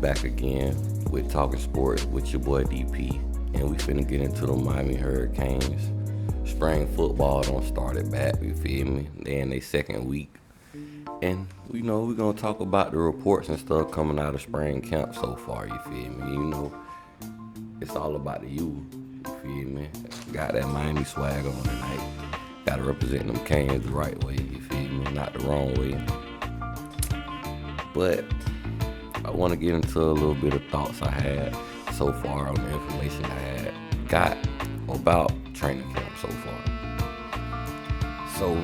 back again with Talking Sports with your boy DP, and we finna get into the Miami Hurricanes. Spring football don't start it back, you feel me? They in their second week. And we're gonna talk about the reports and stuff coming out of spring camp so far, you feel me? It's all about the you feel me? Got that Miami swag on tonight. Gotta represent them Canes the right way, you feel me? Not the wrong way. But I want to get into a little bit of thoughts I had so far on the information I had got about training camp so far. So,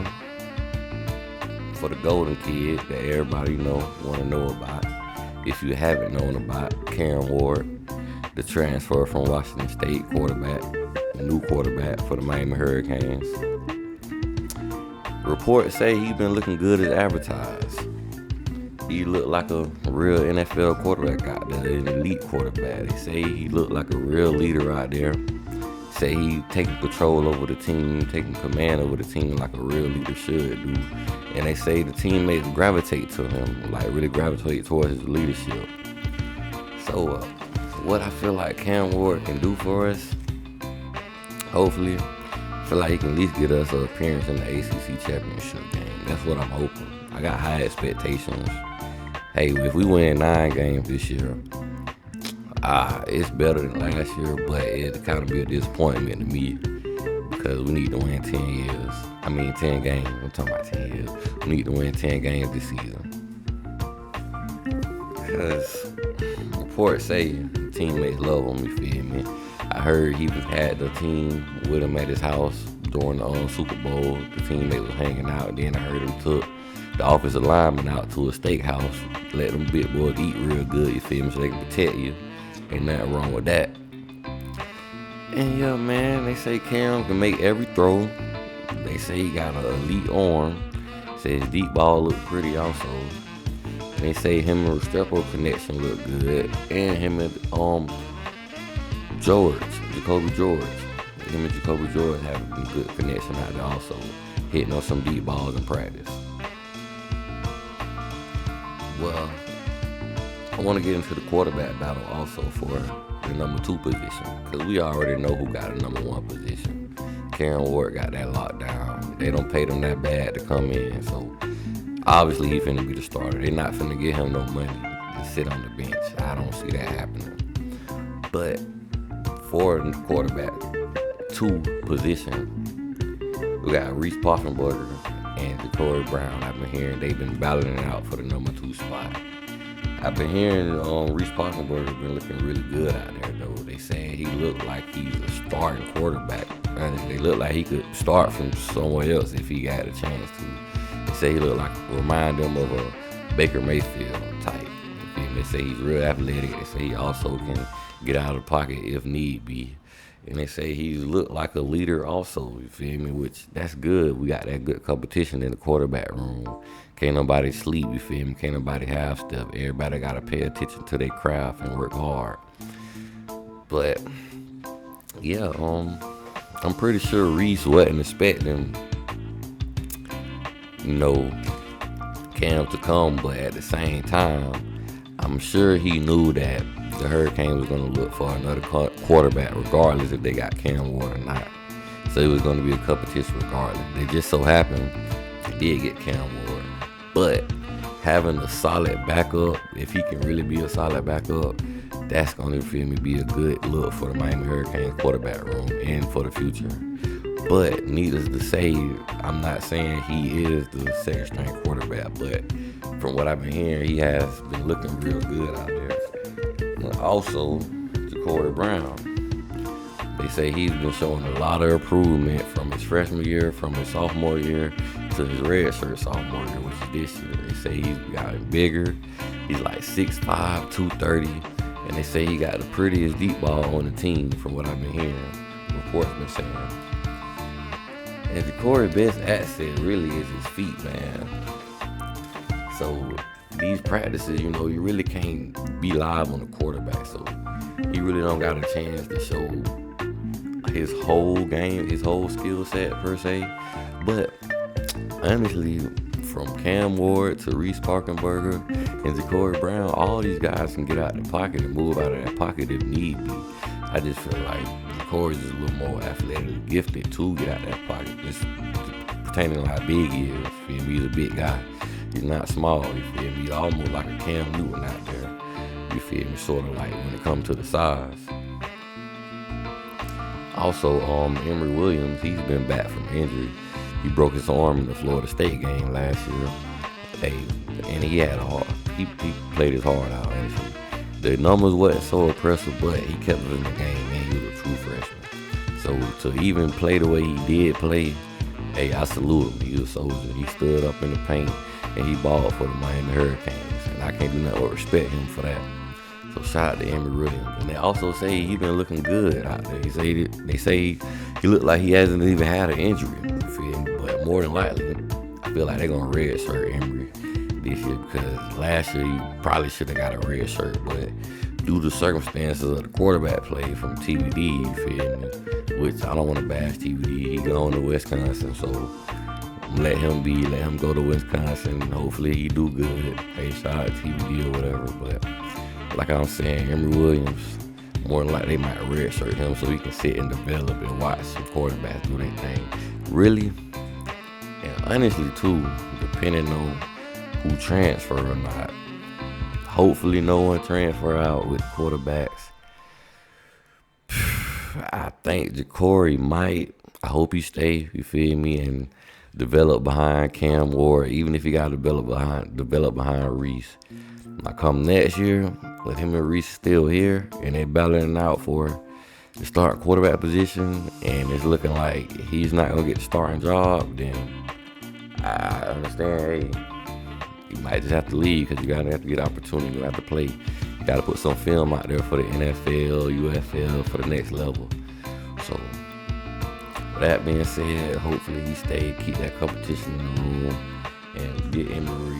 for the Golden Kid that everybody want to know about, if you haven't known about, Karen Ward, the transfer from Washington State quarterback, new quarterback for the Miami Hurricanes. Reports say he's been looking good as advertised. He looked like a real NFL quarterback out there, an elite quarterback. They say he looked like a real leader out there. Say he taking control over the team, taking command over the team like a real leader should do. And they say the teammates gravitate to him, like really gravitate towards his leadership. So what I feel like Cam Ward can do for us, hopefully, I feel like he can at least get us an appearance in the ACC championship game. That's what I'm hoping. I got high expectations. Hey, if we win 9 games this year, it's better than last year, but it kind of be a disappointment to me because we need to win 10 games. I'm talking about 10 years. We need to win 10 games this season. Because reports say teammates love him, you feel me? I heard he had the team with him at his house during the Super Bowl. The teammates was hanging out. Then I heard him took the offensive lineman out to a steakhouse, let them big boys eat real good, you feel me, so they can protect you. Ain't nothing wrong with that. And yeah, man, they say Cam can make every throw. They say he got an elite arm. Say his deep ball look pretty also. And they say him and Restrepo connection look good. And him and Jacoby George. Him and Jacoby George have a good connection out there also. Hitting on some deep balls in practice. Well, I want to get into the quarterback battle also for the number 2 position, because we already know who got the number 1 position. Karen Ward got that locked down. They don't pay them that bad to come in, so obviously he finna be the starter. They not finna give him no money to sit on the bench. I don't see that happening. But for the quarterback 2 position, we got Reese Poffenberger and Ja'Cory Brown. I've been hearing they've been battling it out for the number 2 spot. I've been hearing Reese Poffenberger been looking really good out there, though. They saying he looked like he's a starting quarterback. And they look like he could start from somewhere else if he got a chance to. They say he looked like, remind them of a Baker Mayfield type. They say he's real athletic. They say he also can get out of the pocket if need be. And they say he looked like a leader also, you feel me? Which, that's good. We got that good competition in the quarterback room. Can't nobody sleep, you feel me? Can't nobody half step. Everybody got to pay attention to their craft and work hard. But, yeah, I'm pretty sure Reese wasn't expecting, Cam to come. But at the same time, I'm sure he knew that the Hurricanes was going to look for another quarterback regardless if they got Cam Ward or not. So it was going to be a competition regardless. They just so happened they did get Cam Ward. But having a solid backup, if he can really be a solid backup, that's going to, be a good look for the Miami Hurricanes quarterback room and for the future. But needless to say, I'm not saying he is the second string quarterback, but from what I've been hearing, he has been looking real good out there. Also, Ja'Cory Brown. They say he's been showing a lot of improvement from his freshman year, from his sophomore year, to his redshirt sophomore year, which is this year. They say he's gotten bigger. He's like 6'5", 230. And they say he got the prettiest deep ball on the team from what I've been hearing. Reports been saying. And Ja'Cory's best asset really is his feet, man. So these practices, you really can't be live on the quarterback. So he really don't got a chance to show his whole game, his whole skill set per se. But honestly, from Cam Ward to Reese Parkenberger and Ja'Cory Brown, all these guys can get out of the pocket and move out of that pocket if need be. I just feel like Ja'Cory's is a little more athletically gifted to get out of that pocket. Just pertaining to how big he is. Feel me? He's a big guy. He's not small. You feel me? He's almost like a Cam Newton out there. You feel me? Sort of like when it comes to the size. Also, Emory Williams, he's been back from injury. He broke his arm in the Florida State game last year. And he had he played his heart out, actually. The numbers wasn't so impressive, but he kept us in the game, and he was a true freshman. So to even play the way he did play, hey, I salute him. He was a soldier. He stood up in the paint, and he balled for the Miami Hurricanes. And I can't do nothing but respect him for that. So shout out to Emory Williams. And they also say he's been looking good out there. They say he looked like he hasn't even had an injury. You feel me? But more than likely, I feel like they're going to redshirt Emory this year, because last year he probably should have got a red shirt, but due to circumstances of the quarterback play from TVD, you feel me, which I don't want to bash TVD. He going to Wisconsin, so let him go to Wisconsin. Hopefully he do good. Hey, shout out to TVD or whatever. But like I'm saying, Emory Williams, more than likely they might redshirt him so he can sit and develop and watch some quarterbacks do their thing. Really, and honestly too, depending on who transfer or not. Hopefully no one transfer out with quarterbacks. I think Ja'Cory might. I hope he stay, you feel me, and develop behind Cam Ward, even if he got to develop behind Reese. Now come next year, with him and Reese still here, and they battling out for the starting quarterback position, and it's looking like he's not going to get the starting job, then I understand, hey, you might just have to leave, because you're going to have to get opportunity. You have to play. You got to put some film out there for the NFL, UFL, for the next level. So, with that being said, hopefully he stay, keep that competition in the room, and get Emory,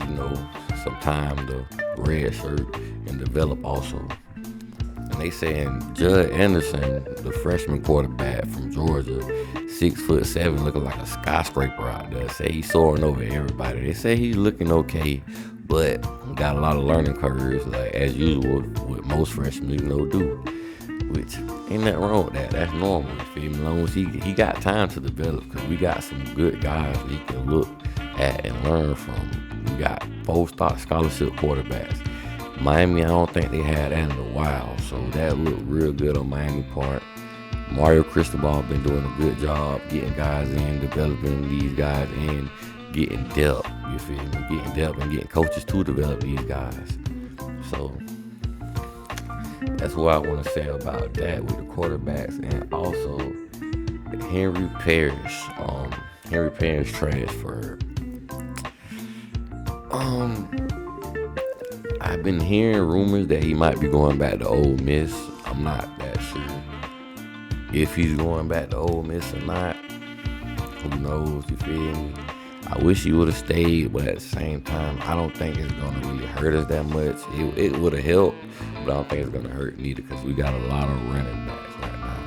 some time to redshirt and develop also. And they saying Judd Anderson, the freshman quarterback from Georgia, 6'7", looking like a skyscraper out there. Say he's soaring over everybody. They say he's looking okay, but got a lot of learning curves, like as usual with most freshmen, do. Which ain't nothing wrong with that. That's normal. You feel me? As long as he got time to develop, because we got some good guys that he can look at and learn from. We got 4-star scholarship quarterbacks. Miami, I don't think they had that in a while, so that looked real good on Miami part. Mario Cristobal been doing a good job getting guys in, developing these guys in, getting depth, you feel me? Getting depth and getting coaches to develop these guys. So that's what I want to say about that with the quarterbacks. And also Henry Parrish. Henry Parrish transferred. I've been hearing rumors that he might be going back to Ole Miss. I'm not that sure if he's going back to Ole Miss or not. Who knows, you feel me? I wish he would have stayed, but at the same time, I don't think it's going to really hurt us that much. It would have helped, but I don't think it's going to hurt neither, because we got a lot of running backs right now.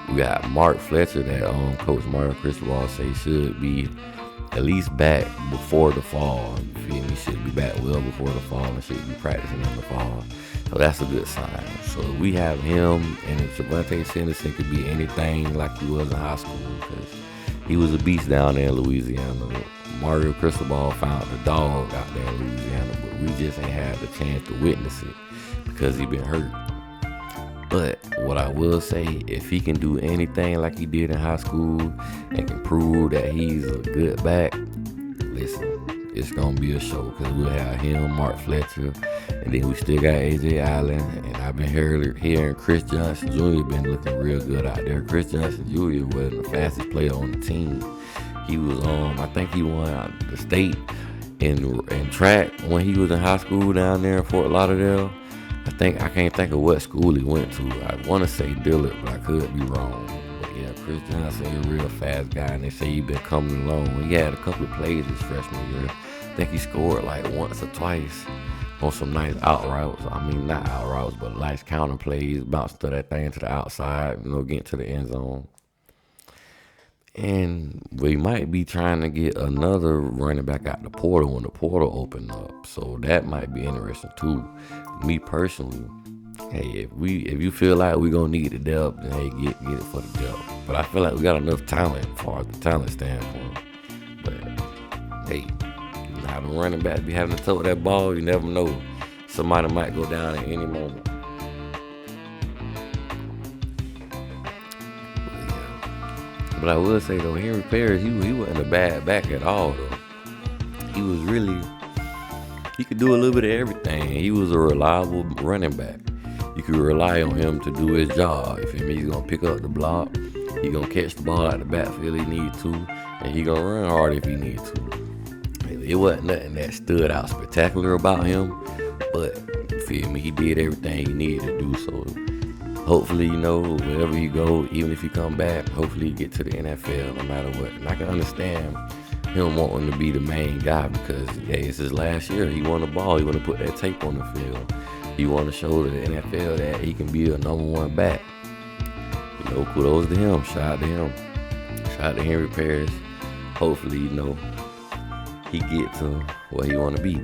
We got Mark Fletcher that Coach Mario Cristobal say should be at least back before the fall. You feel me? Should be back well before the fall and should be practicing in the fall. So that's a good sign. So we have him, and if Javante Sanderson could be anything like he was in high school, because he was a beast down there in Louisiana. Mario Cristobal found the dog out there in Louisiana, but we just ain't had the chance to witness it because he been hurt. But what I will say, if he can do anything like he did in high school and can prove that he's a good back, listen, it's going to be a show, because we'll have him, Mark Fletcher, and then we still got A.J. Allen, and I've been hearing Chris Johnson Jr. been looking real good out there. Chris Johnson Jr. was the fastest player on the team. He was I think he won the state in track when he was in high school down there in Fort Lauderdale. I can't think of what school he went to. I want to say Dillard, but I could be wrong. But yeah, Chris Johnson is a real fast guy, and they say he's been coming along. He had a couple of plays his freshman year. I think he scored like once or twice on some nice out routes. I mean, not out routes, but nice counter plays, bounced that thing to the outside, getting to the end zone. And we might be trying to get another running back out the portal when the portal open up. So that might be interesting too. Me personally, hey, if you feel like we gonna need the depth, then hey, get it for the depth. But I feel like we got enough talent as far as the talent standpoint. But hey, you know how the running back be having to touch that ball, you never know. Somebody might go down at any moment. But I will say though, Henry Paris, he wasn't a bad back at all though. He could do a little bit of everything. He was a reliable running back. You could rely on him to do his job. You feel me? He's gonna pick up the block. He gonna catch the ball out the backfield he need to, and he gonna run hard if he need to. It wasn't nothing that stood out spectacular about him, but you feel me? He did everything he needed to do. So hopefully, wherever you go, even if you come back, hopefully you get to the NFL no matter what. And I can understand him wanting to be the main guy because, it's his last year. He won the ball. He want to put that tape on the field. He want to show the NFL that he can be a number one back. Kudos to him. Shout out to him. Shout out to Henry Paris. Hopefully, he get to where he want to be.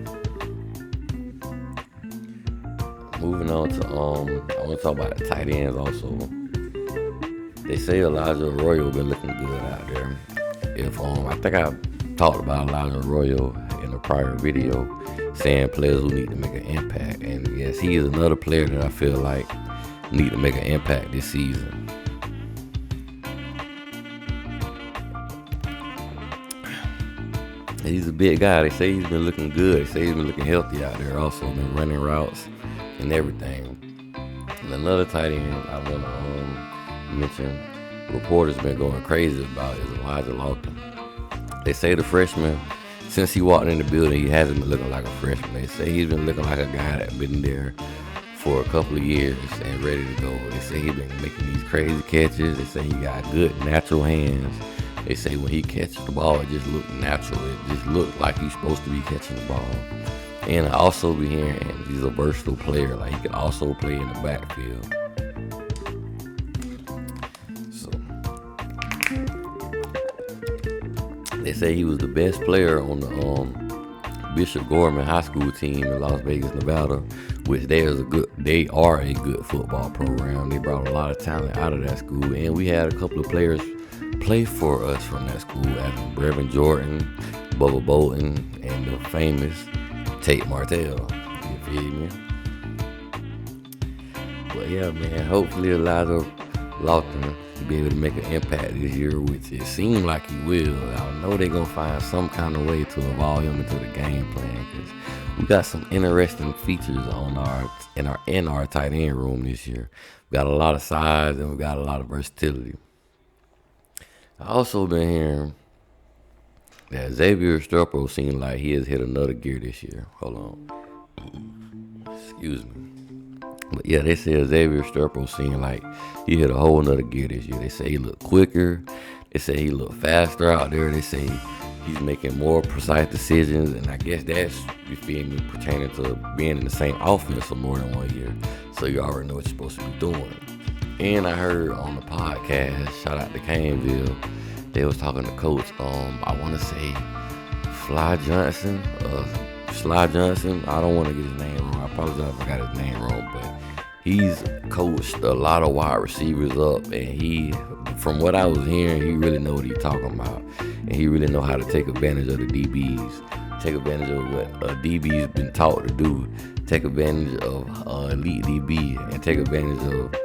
Moving on to I want to talk about the tight ends also. They say Elijah Arroyo been looking good out there. I think I talked about Elijah Arroyo in a prior video, saying players who need to make an impact. And yes, he is another player that I feel like need to make an impact this season. He's a big guy. They say he's been looking good. They say he's been looking healthy out there also, been running routes and everything. And another tight end I want to mention, reporters been going crazy about is Elijah Lofton. They say the freshman, since he walked in the building, he hasn't been looking like a freshman. They say he's been looking like a guy that's been there for a couple of years and ready to go. They say he's been making these crazy catches. They say he got good natural hands. They say when he catches the ball, it just looked natural. It just looked like he's supposed to be catching the ball. And I also be hearing he's a versatile player. Like, he can also play in the backfield. So they say he was the best player on the Bishop Gorman High School team in Las Vegas, Nevada, which they are a good football program. They brought a lot of talent out of that school, and we had a couple of players play for us from that school, as Brevin Jordan, Bubba Bolton, and the famous Tate Martell. You feel me? But yeah, man, hopefully Elijah Lofton will be able to make an impact this year, which it seems like he will. I know they're going to find some kind of way to evolve him into the game plan, because we got some interesting features in our tight end room this year. We got a lot of size and we got a lot of versatility. I also been hearing that Xavier Restrepo seems like he has hit another gear this year. Hold on. Excuse me. But yeah, they say Xavier Restrepo seems like he hit a whole nother gear this year. They say he looked quicker. They say he looked faster out there. They say he's making more precise decisions. And I guess that's, you feel me, pertaining to being in the same offense for more than 1 year. So you already know what you're supposed to be doing. And I heard on the podcast, shout out to Caneville, they was talking to Coach, I want to say Sly Johnson. I don't want to get his name wrong. I apologize if I got his name wrong, but he's coached a lot of wide receivers up, and from what I was hearing, he really know what he's talking about, and he really know how to take advantage of the DBs, take advantage of what a DB's been taught to do, take advantage of elite DB, and take advantage of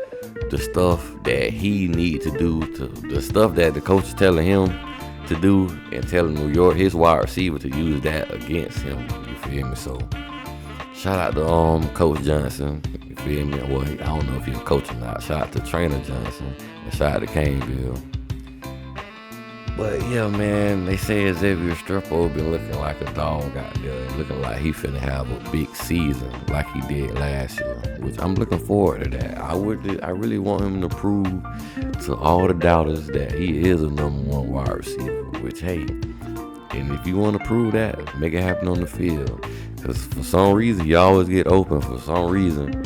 the stuff that he need to do, to the stuff that the coach is telling him to do, and telling his wide receiver to use that against him. You feel me? So shout out to Coach Johnson. You feel me? Well, I don't know if he's a coach or not. Shout out to Trainer Johnson, and shout out to Caneville. But yeah, man, they say Xavier Restrepo been looking like a dog out there, looking like he finna have a big season like he did last year, which I'm looking forward to that. I really want him to prove to all the doubters that he is a number one wide receiver, which, hey, and if you want to prove that, make it happen on the field. Because for some reason, you always get open. For some reason,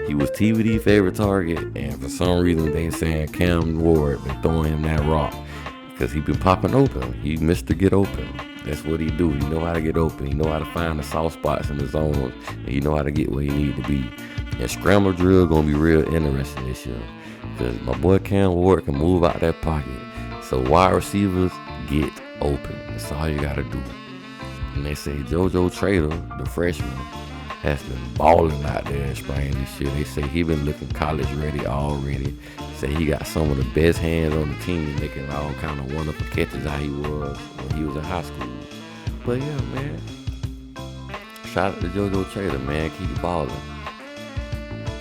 he was TVD favorite target, and for some reason, they saying Cam Ward been throwing him that rock. Because he been popping open. He Mr. Get Open. That's what he do. He know how to get open. He know how to find the soft spots in the zone. And he know how to get where he need to be. And scramble drill going to be real interesting this year. Because my boy Cam Ward can move out that pocket. So wide receivers get open. That's all you got to do. And they say JoJo Trader, the freshman, has been balling out there in spring this year. They say he been looking college ready already. Say he got some of the best hands on the team, making all kind of wonderful catches how he was when he was in high school. But yeah, man, shout out to JoJo Trader, man. Keep it balling.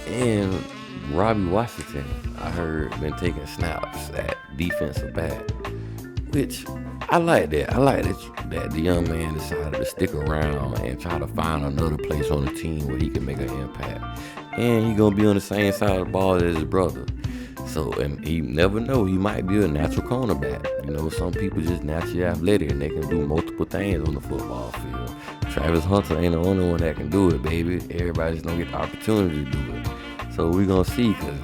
And Robbie Washington, I heard, been taking snaps at defensive back, which I like that. I like that the young man decided to stick around and try to find another place on the team where he can make an impact. And he gonna be on the same side of the ball as his brother. So, and he never know, he might be a natural cornerback. You know, some people just naturally athletic and they can do multiple things on the football field. Travis Hunter ain't the only one that can do it, baby. Everybody just don't get the opportunity to do it. So we gonna see, because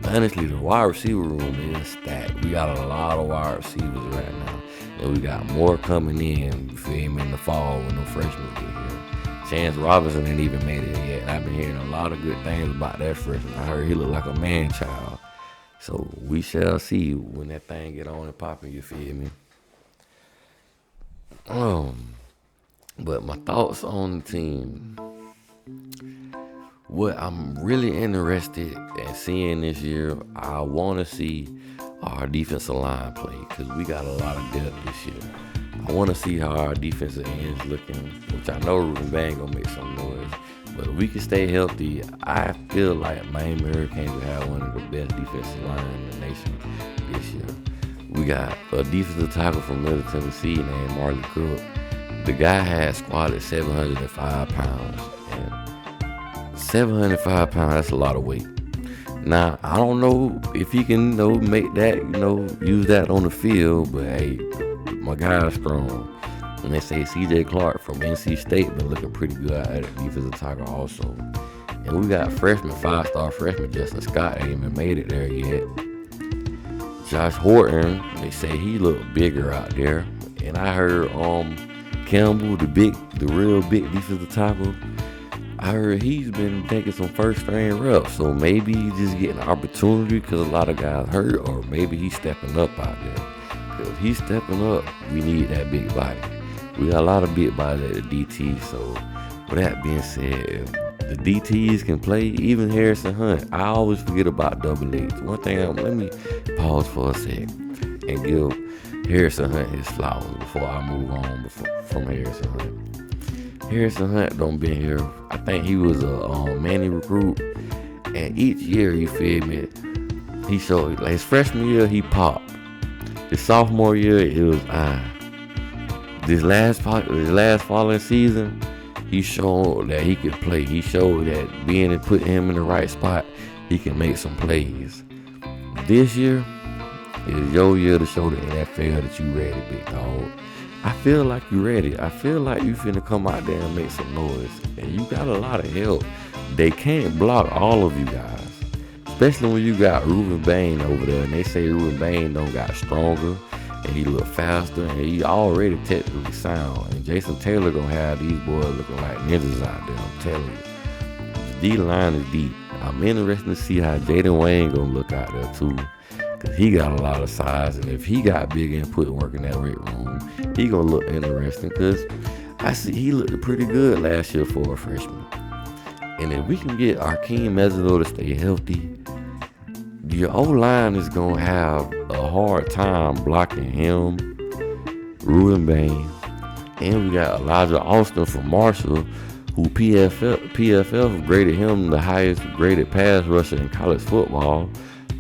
honestly, the wide receiver room is stacked. We got a lot of wide receivers right now. And we got more coming in, you feel me, in the fall when the freshmen get here. Chance Robinson ain't even made it yet. And I've been hearing a lot of good things about that freshman. I heard he look like a man-child. So we shall see when that thing get on and popping, you feel me? But my thoughts on the team. What I'm really interested in seeing this year, I want to see our defensive line play, because we got a lot of depth this year. I want to see how our defensive ends looking, which I know Ruben Bang gonna make some noise. But if we can stay healthy, I feel like Miami Hurricanes will have one of the best defensive lines in the nation this year. We got a defensive tackle from Middle Tennessee named Marley Cook. The guy had squatted 705 pounds. And 705 pounds, that's a lot of weight. Now, I don't know if he can, make that, use that on the field, but hey, my guy's strong. And they say CJ Clark from NC State been looking pretty good at defensive tackle also. And we got freshman, 5-star freshman Justin Scott ain't even made it there yet. Josh Horton, they say he look bigger out there. And I heard Campbell, the real big defensive tackle, I heard he's been taking some first string reps. So maybe he's just getting an opportunity because a lot of guys hurt, or maybe he's stepping up out there. Because if he's stepping up, we need that big body. We got a lot of big bodies at the DT. So with that being said, if the DTs can play, even Harrison Hunt, I always forget about double H. One thing, let me pause for a sec and give Harrison Hunt his flowers before I move on from Harrison Hunt. Harrison Hunt don't been here. I think he was a Manny recruit, and each year, you feel me, he showed, like his freshman year he popped. His sophomore year it was This last following season, he showed that he could play. He showed that putting him in the right spot, he can make some plays. This year is your year to show the NFL that you ready, big dog. I feel like you ready. I feel like you finna come out there and make some noise. And you got a lot of help. They can't block all of you guys. Especially when you got Ruben Bain over there. And they say Ruben Bain don't got stronger. And he look faster. And he already technically sound. And Jason Taylor gonna have these boys looking like ninjas out there. I'm telling you. The D-line is deep. I'm interested to see how Jaden Wayne gonna look out there too. Because he got a lot of size, and if he got big and put work in that weight room, he gonna look interesting. Because I see he looked pretty good last year for a freshman. And if we can get Arkeem Mesidor to stay healthy, your O-line is gonna have a hard time blocking him, Ruben Bain, and we got Elijah Austin from Marshall, who PFF graded him the highest graded pass rusher in college football.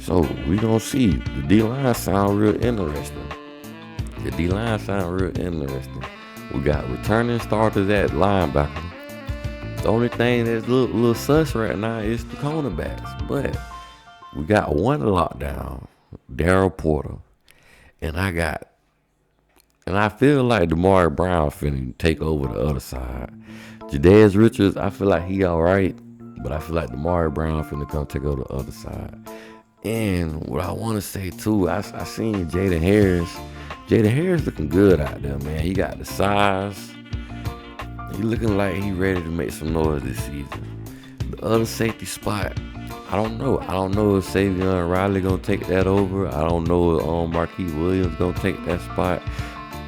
So we gonna see. The D-line sound real interesting. We got returning starters at linebacker. The only thing that's a little sus right now is the cornerbacks. But we got one lockdown, Darryl Porter. And I feel like Damari Brown finna take over the other side. Jadez Richards, I feel like he all right. But I feel like Damari Brown finna come take over the other side. And what I want to say too, I seen Jaden Harris. Jaden Harris looking good out there, man. He got the size. He looking like he ready to make some noise this season. The other safety spot, I don't know. I don't know if Savion Riley gonna take that over. I don't know if Marquis Williams gonna take that spot,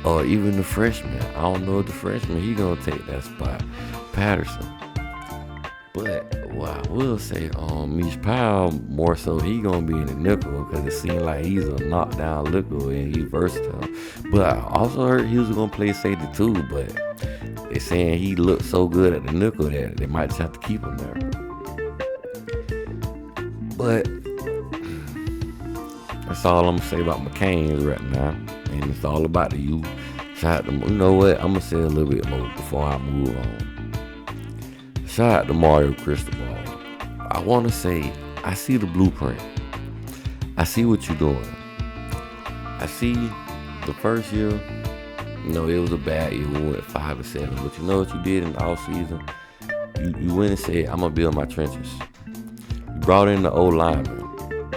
or even the freshman. I don't know if the freshman he gonna take that spot, Patterson. But what I will say, Mish Powell more so he gonna be in the nickel because it seems like he's a knockdown nickel and he's versatile. But I also heard he was gonna play safety too. But they saying he looked so good at the nickel that they might just have to keep him there. But that's all I'm gonna say about McCain's right now, and it's all about the youth. Shout out to, you know what? I'm gonna say a little bit more before I move on. Shout out to Mario Cristobal. I want to say, I see the blueprint. I see what you're doing. I see the first year, it was a bad year. We went 5-7. But you know what you did in the off season? You went and said, I'm going to build my trenches. You brought in the O-lineman.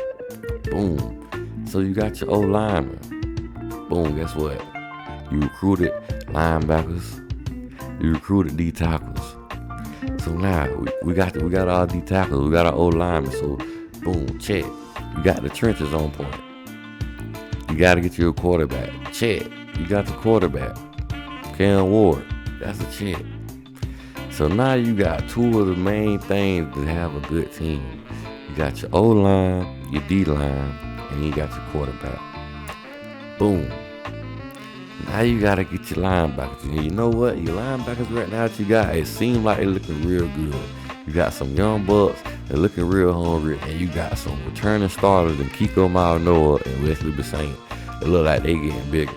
Boom. So you got your O-lineman. Boom, guess what? You recruited linebackers. You recruited D tackles. So now we got our D tackles, we got our old linemen. So boom, check. You got the trenches on point. You got to get you a quarterback. Check. You got the quarterback. Cam Ward. That's a check. So now you got two of the main things to have a good team. You got your O line, your D line, and you got your quarterback. Boom. Now you gotta get your linebackers. And you know what? Your linebackers right now that you got, it seems like they're looking real good. You got some young bucks, they're looking real hungry, and you got some returning starters and Kiko Malnoa and Wesley Bissaint. It look like they getting bigger.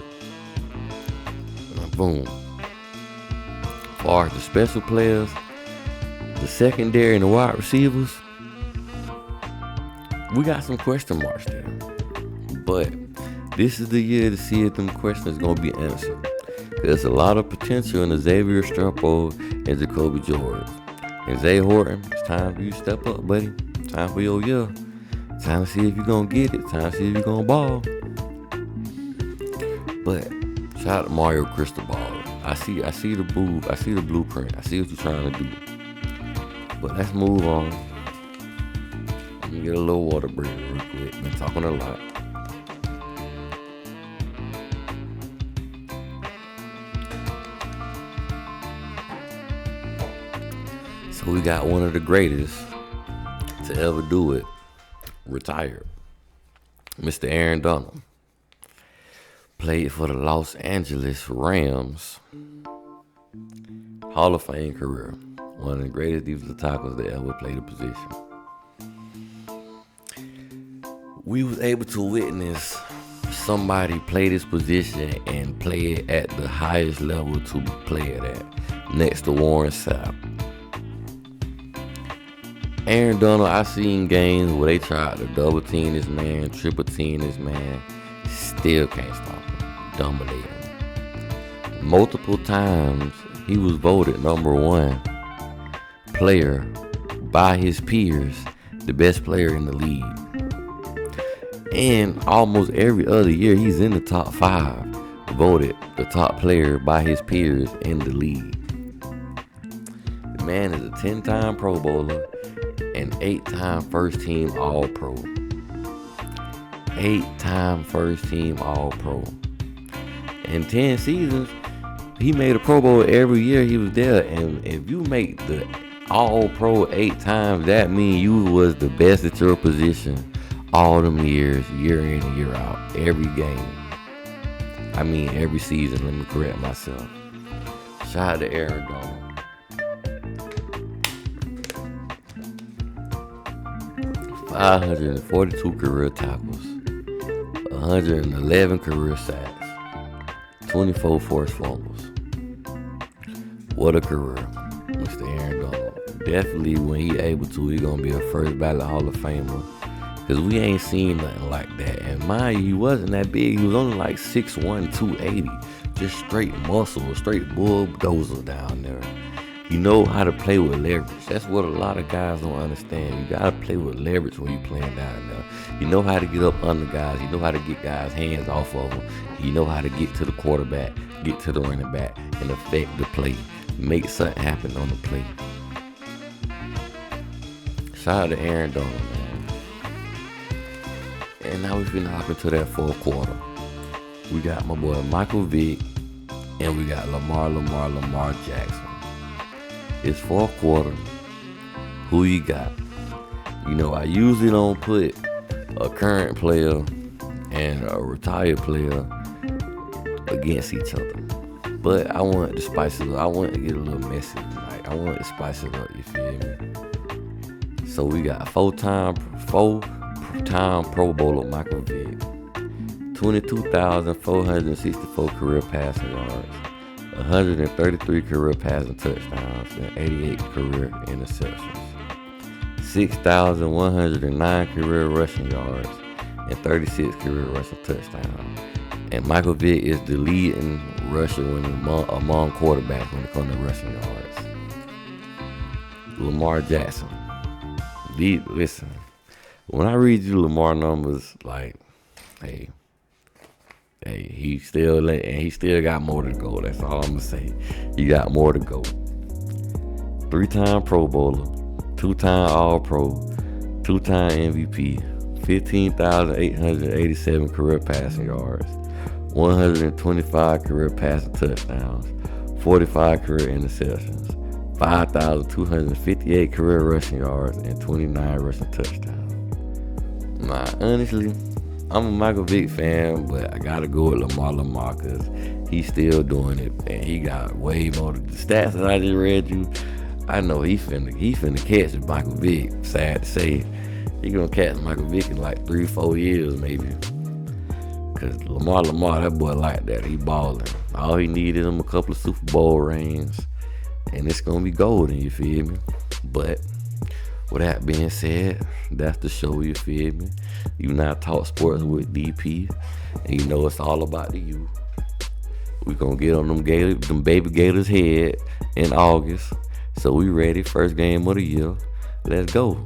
Now, boom. As far as the special players, the secondary and the wide receivers, we got some question marks there. But this is the year to see if them questions gonna be answered. There's a lot of potential in Xavier Strumpo and Jacoby George. And Zay Horton, it's time for you to step up, buddy. Time for your year. Time to see if you're gonna get it. Time to see if you're gonna ball. But shout out to Mario Cristobal. I see the blueprint. I see what you're trying to do. But let's move on. Let me get a little water break real quick. Been talking a lot. So we got one of the greatest to ever do it, retired. Mr. Aaron Donald. Played for the Los Angeles Rams. Hall of Fame career. One of the greatest defensive tackles that ever played the position. We was able to witness somebody play this position and play it at the highest level to play it at, next to Warren Sapp. Aaron Donald, I seen games where they tried to double team this man, triple team this man, still can't stop him, dominate him. Multiple times, he was voted #1 player by his peers, the best player in the league. And almost every other year, he's in the top 5, voted the top player by his peers in the league. The man is a 10-time Pro Bowler and 8-time first team All-Pro. 8-time first team All-Pro. In 10 seasons, he made a Pro Bowl every year he was there. And if you make the All-Pro 8 times, that means you was the best at your position all them years, year in and year out, every game. I mean, every season, let me correct myself. Shout out to Aaron Donald. 542 career tackles, 111 career sacks, 24 forced fumbles. What a career, Mr. Aaron Donald. Definitely when he able to, he gonna be a first ballot Hall of Famer. Cause we ain't seen nothing like that. And mind you, he wasn't that big. He was only like 6'1", 280. Just straight muscle, straight bulldozer down there. You know how to play with leverage. That's what a lot of guys don't understand. You gotta play with leverage when you playing down there. You know how to get up under guys. You know how to get guys' hands off of them. You know how to get to the quarterback, get to the running back, and affect the play. Make something happen on the play. Shout out to Aaron Donald, man. And now we finna hop into that fourth quarter. We got my boy Michael Vick, and we got Lamar Jackson. It's fourth quarter. Who you got? You know, I usually don't put a current player and a retired player against each other. But I want to spice it up. I want to get a little messy tonight. I want to spice it up, you feel me? So we got four-time Pro Bowler Michael Vick. 22,464 career passing yards. 133 career passing touchdowns and 88 career interceptions. 6,109 career rushing yards and 36 career rushing touchdowns. And Michael Vick is the leading rusher among quarterbacks when it comes to rushing yards. Lamar Jackson. Listen, when I read you Lamar numbers, like, hey, he still got more to go. That's all I'm gonna say. He got more to go. 3-time Pro Bowler, 2-time All-Pro, 2-time MVP, 15,887 career passing yards, 125 career passing touchdowns, 45 career interceptions, 5,258 career rushing yards, and 29 rushing touchdowns. Nah, honestly, I'm a Michael Vick fan, but I gotta go with Lamar because he's still doing it, and he got way more. The stats that I just read you, I know he finna catch Michael Vick. Sad to say, he gonna catch Michael Vick in like 3-4 years maybe. Cause Lamar, that boy like that. He balling. All he needed him a couple of Super Bowl rings, and it's gonna be golden. You feel me? But with that being said, that's the show, you feel me? You now talk sports with DP, and you know it's all about the youth. We gonna get on them baby Gators head in August. So we ready, first game of the year. Let's go.